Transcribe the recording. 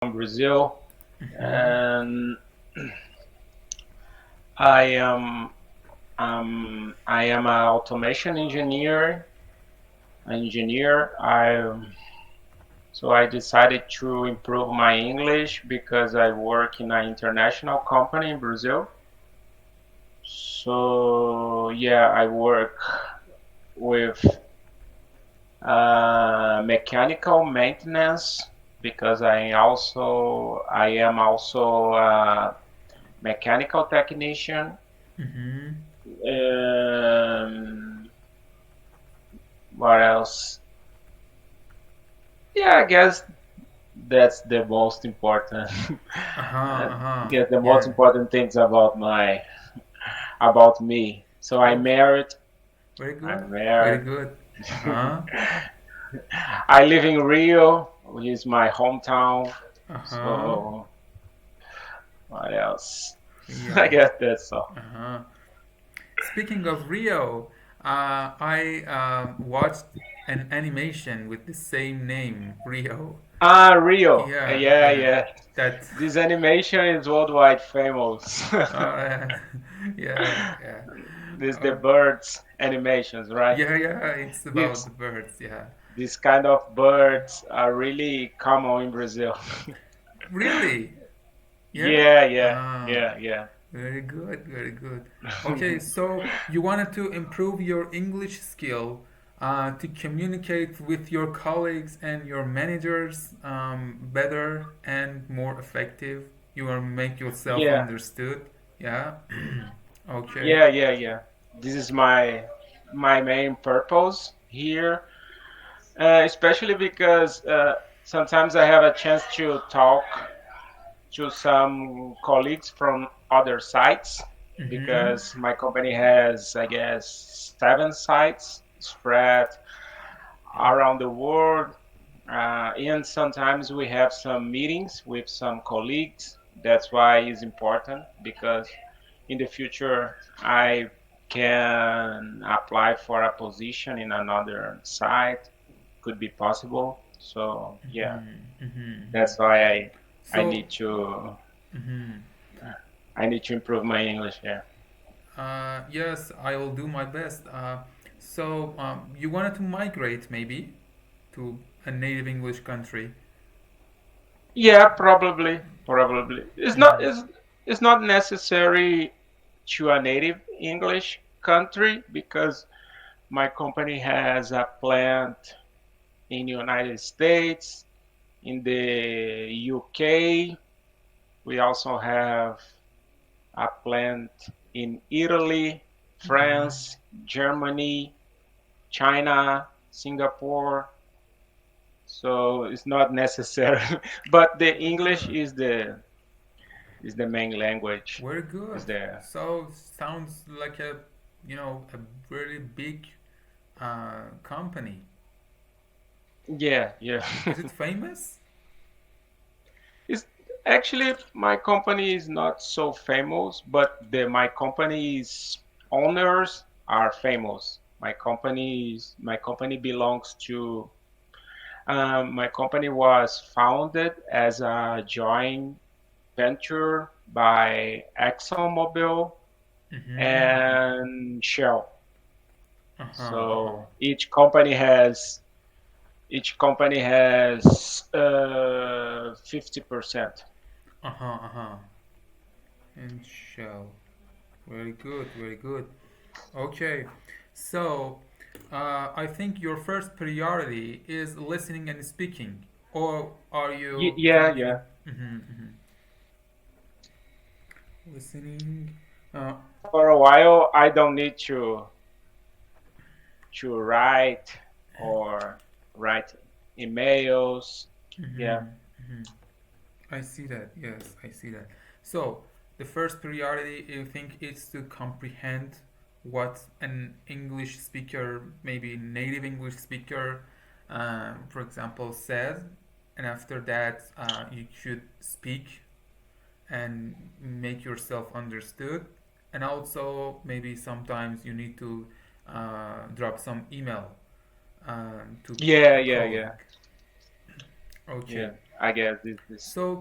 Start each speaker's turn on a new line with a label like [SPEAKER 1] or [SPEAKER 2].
[SPEAKER 1] from Brazil,
[SPEAKER 2] Mm-hmm.
[SPEAKER 1] and I am I am an automation engineer. I decided to improve my English because I work in an international company in Brazil. So yeah, I work with mechanical maintenance because I am also a mechanical technician.
[SPEAKER 2] Mm-hmm.
[SPEAKER 1] Um, what else? Yeah, I guess that's the most important.
[SPEAKER 2] Uh-huh. Uh-huh.
[SPEAKER 1] Get the most
[SPEAKER 2] Yeah.
[SPEAKER 1] important things about me. So I
[SPEAKER 2] Okay.
[SPEAKER 1] married.
[SPEAKER 2] Very good.
[SPEAKER 1] I'm
[SPEAKER 2] Very
[SPEAKER 1] married.
[SPEAKER 2] good. Uh-huh.
[SPEAKER 1] I live in Rio, which is my hometown.
[SPEAKER 2] Uh-huh.
[SPEAKER 1] So what else? I
[SPEAKER 2] Rio.
[SPEAKER 1] guess that's all.
[SPEAKER 2] Uh-huh. Speaking of Rio, I watched an animation with the same name, Rio.
[SPEAKER 1] Ah, Rio.
[SPEAKER 2] Yeah,
[SPEAKER 1] Yeah,
[SPEAKER 2] yeah.
[SPEAKER 1] yeah.
[SPEAKER 2] That.
[SPEAKER 1] This animation is worldwide famous.
[SPEAKER 2] Uh, yeah, yeah.
[SPEAKER 1] This the
[SPEAKER 2] Uh,
[SPEAKER 1] birds animations, right?
[SPEAKER 2] yeah, yeah. It's about
[SPEAKER 1] This
[SPEAKER 2] the birds. Yeah.
[SPEAKER 1] this kind of birds are really common in Brazil.
[SPEAKER 2] Really? Yeah.
[SPEAKER 1] Yeah, yeah,
[SPEAKER 2] Ah.
[SPEAKER 1] yeah, yeah.
[SPEAKER 2] Very good, very good. Okay, so you wanted to improve your English skill to communicate with your colleagues and your managers better and more effective. You want to make yourself
[SPEAKER 1] Yeah,
[SPEAKER 2] understood. Yeah. Okay.
[SPEAKER 1] yeah. This is my main purpose here, especially because sometimes I have a chance to talk to some colleagues from other sites
[SPEAKER 2] Mm-hmm.
[SPEAKER 1] because my company has, I guess, 7 sites spread around the world. And sometimes we have some meetings with some colleagues. That's why it's important because in the future I can apply for a position in another site. Could be possible. So yeah,
[SPEAKER 2] Mm-hmm. Mm-hmm.
[SPEAKER 1] that's why I
[SPEAKER 2] So,
[SPEAKER 1] need to
[SPEAKER 2] mm-hmm.
[SPEAKER 1] I need to improve my English. Yeah.
[SPEAKER 2] Yes, I will do my best. You wanted to migrate maybe to a native English country.
[SPEAKER 1] Yeah, probably.
[SPEAKER 2] Mm-hmm.
[SPEAKER 1] It's not necessary to a native English country because my company has a plant in the United States, in the UK. We also have a plant in Italy,
[SPEAKER 2] Mm-hmm.
[SPEAKER 1] France, Germany, China, Singapore. So it's not necessary, but the English is the main language.
[SPEAKER 2] Very good.
[SPEAKER 1] Is there?
[SPEAKER 2] So sounds like a really big company.
[SPEAKER 1] Yeah, yeah.
[SPEAKER 2] Is it famous?
[SPEAKER 1] It's actually my company is not so famous, but the my company's owners are famous. My company belongs to my company was founded as a joint venture by ExxonMobil
[SPEAKER 2] Mm-hmm.
[SPEAKER 1] and Shell.
[SPEAKER 2] Uh-huh. Uh-huh.
[SPEAKER 1] So each company has 50%.
[SPEAKER 2] Uh-huh. Uh-huh. And shell. Very good. Very good. Okay. So, I think your first priority is listening and speaking, or are you
[SPEAKER 1] Yeah,
[SPEAKER 2] thinking?
[SPEAKER 1] yeah.
[SPEAKER 2] Mm-hmm, mm-hmm. Listening. Uh,
[SPEAKER 1] For a while, I don't need to write emails. Yeah,
[SPEAKER 2] mm-hmm, mm-hmm. I see that. Yes, I see that. So, the first priority you think is to comprehend what an English speaker, maybe native English speaker, for example, says, and after that, you should speak and make yourself understood. And also, maybe sometimes you need to drop some email to
[SPEAKER 1] yeah,
[SPEAKER 2] a
[SPEAKER 1] yeah, yeah,
[SPEAKER 2] colleague. Okay.
[SPEAKER 1] yeah. I guess this is
[SPEAKER 2] So